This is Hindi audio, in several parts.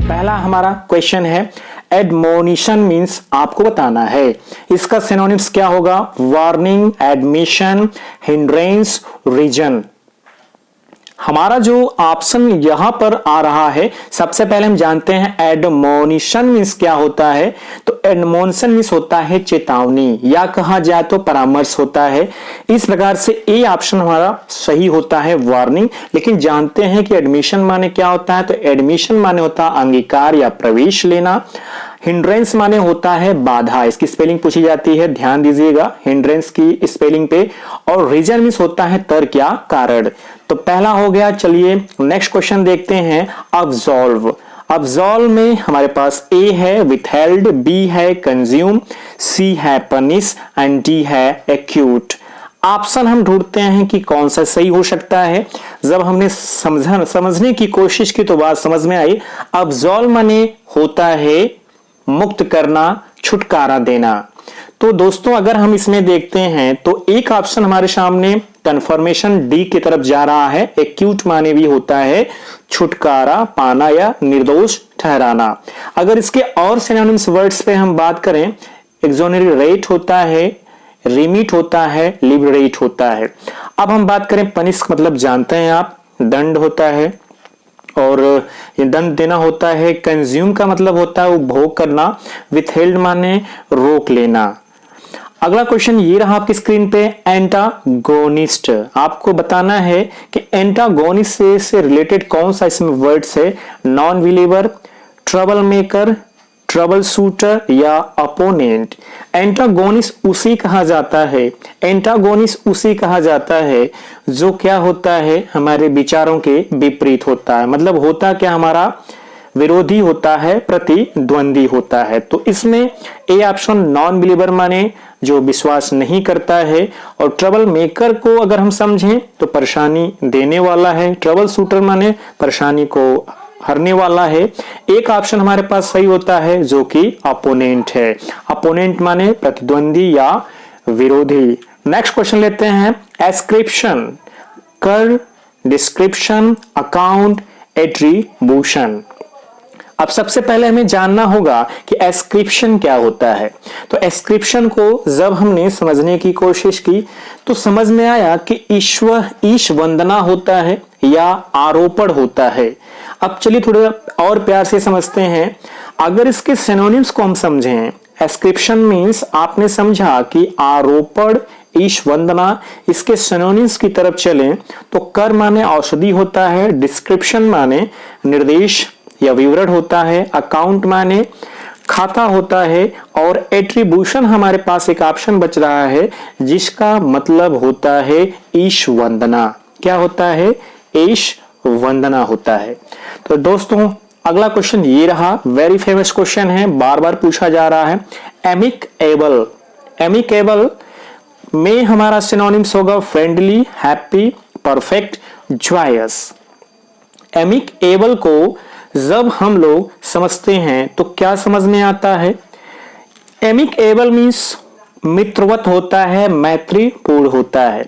पहला हमारा क्वेश्चन है एडमोनिशन मींस आपको बताना है इसका सिनोनिम्स क्या होगा। Warning, admission, hindrance, reason. हमारा जो ऑप्शन यहां पर आ रहा है, सबसे पहले हम जानते हैं एडमोनिशन मींस क्या होता है। तो एडमोनिशन मींस होता है चेतावनी या कहा जाए तो परामर्श होता है। इस प्रकार से ए ऑप्शन हमारा सही होता है वार्निंग। लेकिन जानते हैं कि एडमिशन माने क्या होता है। तो एडमिशन माने होता है अंगीकार या प्रवेश लेना। हिंड्रेंस माने होता है बाधा, इसकी स्पेलिंग पूछी जाती है, ध्यान दीजिएगा हिंड्रेंस की स्पेलिंग पे। और रीजन मींस होता है तर्क या कारण। तो पहला हो गया। चलिए नेक्स्ट क्वेश्चन देखते हैं। अब्सॉल्व। अब्सॉल्व में हमारे पास ए है विथहेल्ड, बी है कंज्यूम, सी है पनिश एंड डी है एक्यूट। ऑप्शन हम ढूंढते हैं कि कौन सा सही हो सकता है। जब हमने समझने की कोशिश की तो बात समझ में आई। अब्सॉल्व माने होता है मुक्त करना, छुटकारा देना। तो दोस्तों अगर हम इसमें देखते हैं तो एक ऑप्शन हमारे सामने कन्फर्मेशन डी की तरफ जा रहा है। एक्यूट माने भी होता है छुटकारा पाना या निर्दोष ठहराना। अगर इसके और सिनोनिम्स वर्ड्स पे हम बात करें, एक्सोनरेट होता है, रिमिट होता है, लिबरेट होता है। अब हम बात करें पनिश मतलब जानते हैं आप, दंड होता है और ये दंड देना होता है। कंज्यूम का मतलब होता है उपभोग करना। विथहेल्ड माने रोक लेना। अगला क्वेश्चन ये रहा आपकी स्क्रीन पे, एंटागोनिस्ट। आपको बताना है कि एंटागोनिस्ट से रिलेटेड कौन सा इसमें वर्ड्स है। Non believer, trouble maker, trouble shooter या अपोनेंट। एंटागोनिस्ट उसी कहा जाता है, एंटागोनिस्ट उसी कहा जाता है जो क्या होता है हमारे विचारों के विपरीत होता है। मतलब होता क्या हमारा विरोधी होता है, प्रतिद्वंदी होता है। तो इसमें ए ऑप्शन नॉन बिलीवर माने जो विश्वास नहीं करता है। और ट्रबल मेकर को अगर हम समझें तो परेशानी देने वाला है। ट्रबल शूटर माने परेशानी को हरने वाला है। एक ऑप्शन हमारे पास सही होता है जो कि अपोनेंट है। अपोनेंट माने प्रतिद्वंदी या विरोधी। नेक्स्ट क्वेश्चन लेते हैं। एस्क्रिप्शन, कर, डिस्क्रिप्शन, अकाउंट, एट्रीब्यूशन। अब सबसे पहले हमें जानना होगा कि एस्क्रिप्शन क्या होता है। तो एस्क्रिप्शन को जब हमने समझने की कोशिश की तो समझ में आया कि ईश वंदना होता है या आरोपण होता है। अब चलिए थोड़ा और प्यार से समझते हैं। अगर इसके सिनोनिम्स को हम समझें, एस्क्रिप्शन मीन्स आपने समझा कि आरोपण, ईश वंदना, इसके सिनोनिम्स की तरफ चलें तो कर माने औषधि होता है, डिस्क्रिप्शन माने निर्देश या विवरण होता है, अकाउंट माने खाता होता है और एट्रीब्यूशन हमारे पास एक ऑप्शन बच रहा है जिसका मतलब होता है ईश वंदना। क्या होता है? ईश वंदना होता है। तो दोस्तों अगला क्वेश्चन ये रहा, वेरी फेमस क्वेश्चन है, बार बार पूछा जा रहा है। एमिकेबल। एमिकेबल में हमारा सिनोनिम्स होगा friendly, happy, perfect, joyous. Amicable को जब हम लोग समझते हैं तो क्या समझ में आता है? एमिकेबल मीन्स मित्रवत होता है, मैत्रीपूर्ण होता है।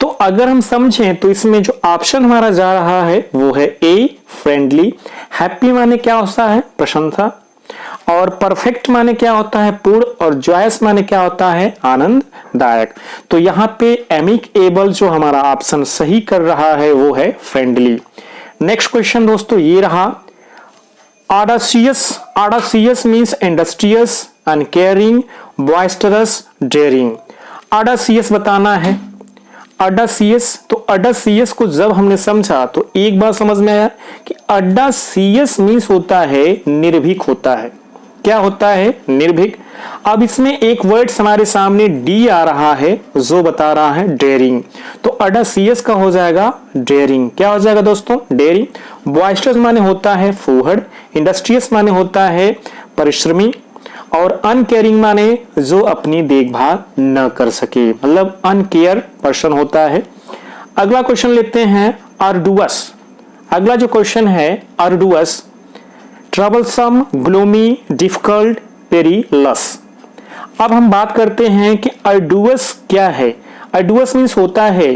तो अगर हम समझें तो इसमें जो ऑप्शन हमारा जा रहा है वो है ए फ्रेंडली। हैप्पी माने क्या होता है? प्रशंसा। और परफेक्ट माने क्या होता है? पूर्ण। और जॉयस माने क्या होता है? आनंददायक। तो यहां पे एमिकेबल जो हमारा ऑप्शन सही कर रहा है वो है फ्रेंडली। नेक्स्ट क्वेश्चन दोस्तों ये रहा, ऑडासियस। ऑडासियस मीन्स इंडस्ट्रियस, अनकेयरिंग, बॉयस्टरस, डेयरिंग। ऑडासियस बताना है। ऑडासियस, तो ऑडासियस को जब हमने समझा तो एक बात समझ में आया कि ऑडासियस मीन्स होता है निर्भीक होता है। क्या होता है? निर्भीक। अब इसमें एक वर्ड हमारे सामने डी आ रहा है जो बता रहा है डेयरिंग। तो ऑडासियस का हो जाएगा डेयरिंग। क्या हो जाएगा दोस्तों? डेयरिंग। बॉयस्टरस माने होता है फूहड़, इंडस्ट्रियस माने होता है परिश्रमी और अनकेयरिंग माने जो अपनी देखभाल न कर सके, मतलब अनकेयर पर्सन होता है। अगला क्वेश्चन लेते हैं, अर्डुअस। अगला जो क्वेश्चन है अर्डुअस, ट्रबलसम, ग्लूमी, डिफिकल्ट, पेरिलस। अब हम बात करते हैं कि अर्डुअस क्या है। अर्डुअस मीन्स होता है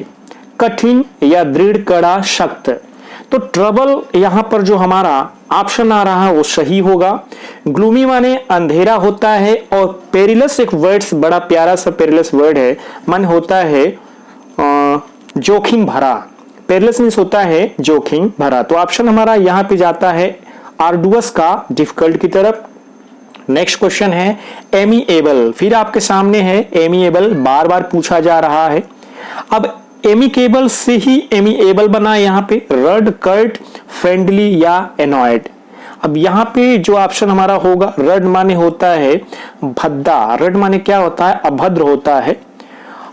कठिन या दृढ़, कड़ा, सख्त। तो ट्रबल यहां पर जो हमारा ऑप्शन आ रहा है वो सही होगा। ग्लूमी माने अंधेरा होता है, और पेरिलस एक वर्ड्स बड़ा प्यारा सा पेरिलस वर्ड है, मन होता है जोखिम भरा। पेरिलस मीन्स होता है जोखिम भरा। तो ऑप्शन हमारा यहां पे जाता है आर्डुअस का डिफिकल्ट की तरफ। नेक्स्ट क्वेश्चन है एमिएबल। फिर आपके सामने है एमिएबल, बार बार पूछा जा रहा है। अब एमिकेबल से ही एमिएबल बना, यहां पे रड, कर्ट, फ्रेंडली या एनॉयड। अब यहां पे जो ऑप्शन हमारा होगा, रड माने होता है भद्दा, रड माने क्या होता है, अभद्र होता है।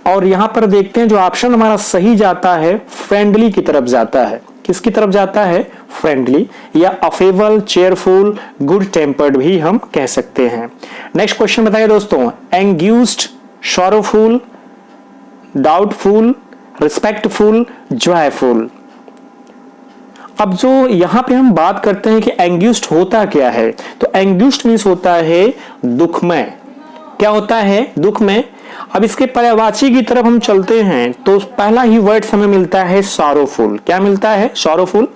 और यहां पर देखते हैं जो ऑप्शन हमारा सही जाता है फ्रेंडली की तरफ जाता है। किसकी तरफ जाता है, फ्रेंडली या अफेबल, चेयरफुल, गुड टेम्पर्ड भी हम कह सकते हैं। नेक्स्ट क्वेश्चन बताइए दोस्तों, एंग्यूस्ड, सॉरोफुल, डाउटफुल, रिस्पेक्टफुल, जॉयफुल। अब जो यहां पे हम बात करते हैं कि एंग्यूस्ड होता क्या है, तो एंग्यूस्ड मीन्स होता है दुखमय। क्या होता है, दुखमय। अब इसके पर्यायवाची की तरफ हम चलते हैं तो पहला ही वर्ड हमें मिलता है सॉरोफुल। क्या मिलता है, सॉरोफुल।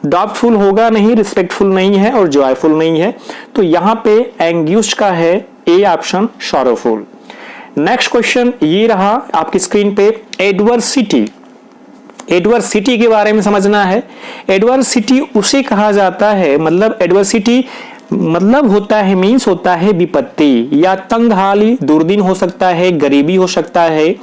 डाउटफुल होगा नहीं, रिस्पेक्टफुल नहीं है और जॉयफुल नहीं है। तो यहां पे एंग्यूस्ड का है A option, sorrowful. Next question ये रहा आपकी स्क्रीन पे, एडवर्सिटी। एडवर्सिटी के बारे में समझना है। एडवर्सिटी उसे कहा जाता है, मतलब एडवर्सिटी मतलब होता है, मीन्स होता है विपत्ति या तंगहाली, दुर्दिन हो सकता है, गरीबी हो सकता है।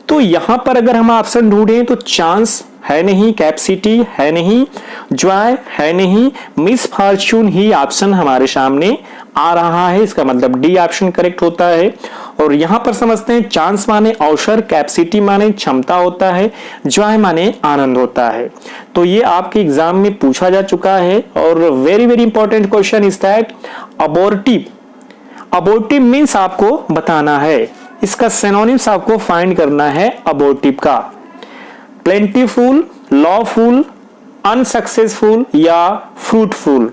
तो यहां पर अगर हम ऑप्शन ढूंढें तो चांस है नहीं, कैपेसिटी है नहीं, जॉय है नहीं, मिस फॉर्च्यून ही ऑप्शन हमारे सामने आ रहा है। इसका मतलब डी ऑप्शन करेक्ट होता है। और यहां पर समझते हैं, चांस माने अवसर, कैपेसिटी माने क्षमता होता है, जॉय माने आनंद होता है। तो ये आपके एग्जाम में पूछा जा चुका है। और very very important question is that abortive. Abortive means आपको बताना है, इसका सिनोनिम्स आपको फाइंड करना है अबॉर्टिव का। प्लेंटीफुल, लॉफुल, अनसक्सेसफुल या फ्रूटफुल।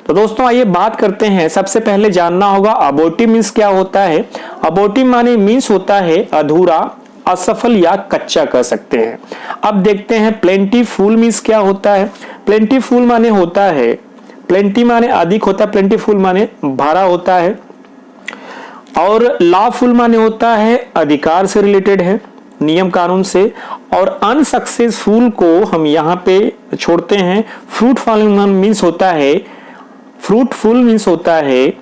तो दोस्तों आइए बात करते हैं। सबसे पहले जानना होगा अबॉर्टिव मीन्स क्या होता है। अबॉर्टिव माने मीन्स होता है अधूरा, असफल या कच्चा कह सकते हैं। अब देखते हैं प्लेंटीफुल मीन्स क्या होता है। प्लेंटीफुल माने होता है, प्लेंटी माने अधिक होता है, प्लेंटीफुल माने भरा होता है। और लॉफुल माने होता है अधिकार से रिलेटेड है, नियम कानून से। और अनसक्सेसफुल को हम यहाँ पे छोड़ते हैं। फ्रूटफुल मीन्स होता है, फ्रूटफुल मीन्स होता है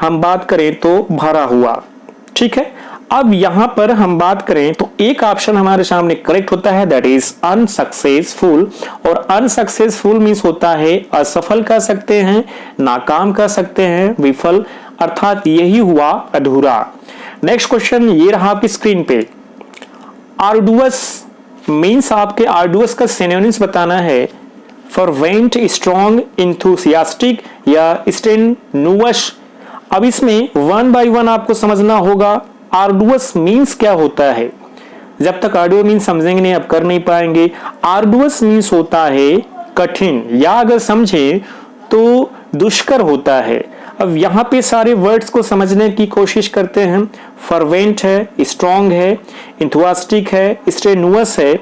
हम बात करें तो भरा हुआ। ठीक है, अब यहां पर हम बात करें तो एक ऑप्शन हमारे सामने करेक्ट होता है, दैट इज अनसक्सेसफुल। और अनसक्सेसफुल मीन्स होता है असफल कह सकते हैं, नाकाम कह सकते हैं, विफल, अर्थात यही हुआ अधूरा। नेक्स्ट क्वेश्चन ये रहा आपकी स्क्रीन पे, आर्डुअस मीन्स आपके आर्डुअस का सिनोनिम्स बताना है। फॉरवेंट, स्ट्रॉन्ग, इंथुसियास्टिक या स्टेनुअस। अब इसमें वन बाय वन आपको समझना होगा आर्डुअस मीन्स क्या होता है। जब तक आर्डुअस मीन्स समझेंगे नहीं, अब कर नहीं पाएंगे। आर्डुअस मीन्स होता है कठिन, या अगर समझें तो दुष्कर होता है। अब यहाँ पे सारे वर्ड्स को समझने की कोशिश करते हैं। फर्वेंट है, स्ट्रॉन्ग है, इंथुआस्टिक है, स्ट्रेनुअस है।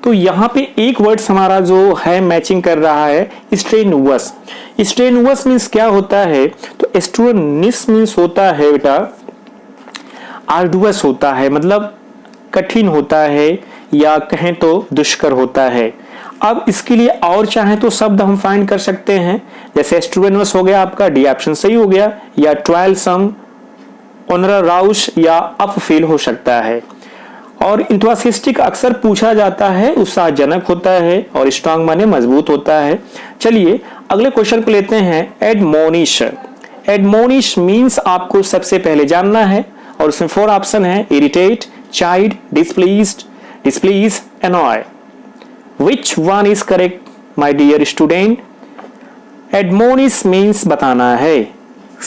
तो यहाँ पे एक वर्ड्स हमारा जो है मैचिंग कर रहा है, स्ट्रेनुअस। स्ट्रेनुअस मीन्स क्या होता है, तो स्ट्रेनिस मीन्स होता है बेटा आर्डुअस होता है, मतलब कठिन होता है या कहें तो दुष्कर होता है। अब इसके लिए और चाहें तो शब्द हम फाइंड कर सकते हैं, जैसे स्ट्रेनुअस हो गया आपका, डी ऑप्शन सही हो गया, या ट्वाइलसम, ओनराउस या अपफील हो सकता है। और इंथुसियास्टिक अक्सर पूछा जाता है, उत्साहजनक होता है, और स्ट्रांग माने मजबूत होता है। चलिए अगले क्वेश्चन को लेते हैं, एडमोनिश। एडमोनिश मीन्स आपको सबसे पहले जानना है, और उसमें 4 ऑप्शन है, irritate, chide, displeased, displease, annoy. Which one is correct, my dear student? Admonish means बताना है,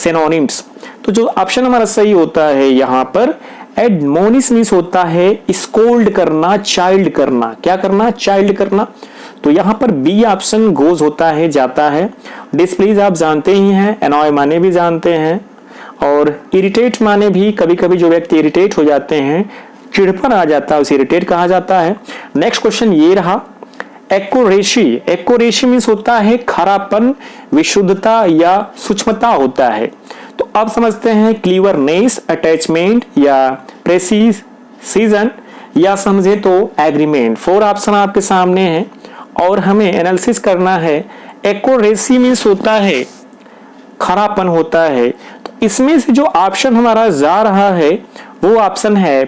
synonyms। तो जो ऑप्शन हमारा सही होता है यहाँ पर, admonish means होता है scold करना, child करना। क्या करना, child करना। तो यहाँ पर बी ऑप्शन गोज होता है, जाता है। डिस्प्लीज आप जानते ही हैं, annoy माने भी जानते हैं, और इरिटेट माने भी कभी कभी जो व्यक्ति इरिटेट हो जाते हैं, चिड़पन आ जाता है, उसे इरिटेट कहा जाता है। नेक्स्ट क्वेश्चन ये रहा, एक्यूरेसी मीन्स होता है खरापन, विशुद्धता या सूक्ष्मता होता है। तो अब समझते हैं क्लीवरनेस, अटैचमेंट या प्रेसिजन या समझे तो एग्रीमेंट। 4 ऑप्शन आपके सामने हैं और हमें एनालिसिस करना है। एक्यूरेसी मीन्स होता है खरापन होता है, तो इसमें से जो ऑप्शन हमारा जा रहा है वो ऑप्शन है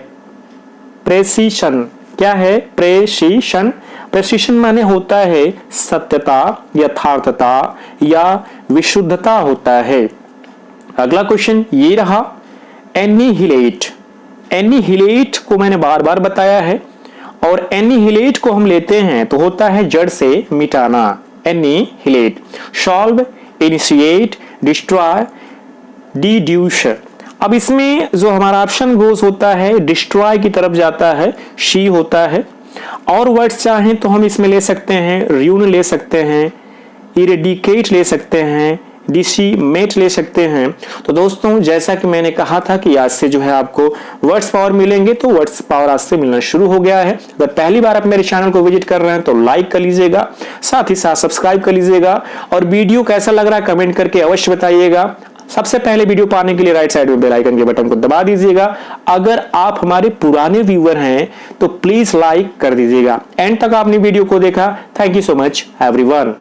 प्रेसिशन। क्या है? प्रेसिशन। प्रेसिशन माने होता है सत्यता, यथार्थता या विशुद्धता होता है। अगला क्वेश्चन ये रहा, एनिहिलेट। एनिहिलेट को मैंने बार बार बताया है और एनिहिलेट को हम लेते हैं तो होता है जड़ से मिटाना। Annihilate. Solve, initiate, destroy, deduce. अब इसमें जो हमारा ऑप्शन गोज होता है डिस्ट्रॉय की तरफ जाता है, शी होता है। और वर्ड्स चाहें तो हम इसमें ले सकते हैं, र्यून ले सकते हैं, इरेडिकेट ले सकते हैं, डिसीमेट ले सकते हैं। तो दोस्तों जैसा कि मैंने कहा था कि आज से जो है आपको वर्ड्स पावर मिलेंगे, तो वर्ड्स पावर आज से मिलना शुरू हो गया है। अगर पहली बार आप मेरे चैनल को विजिट कर रहे हैं तो लाइक कर लीजिएगा, साथ ही साथ सब्सक्राइब कर लीजिएगा और वीडियो कैसा लग रहा है कमेंट करके अवश्य बताइएगा। सबसे पहले वीडियो पाने के लिए राइट साइड में बेल आइकन के बटन को दबा दीजिएगा। अगर आप हमारे पुराने व्यूअर हैं तो प्लीज लाइक कर दीजिएगा। एंड तक आपने वीडियो को देखा, thank you so much everyone.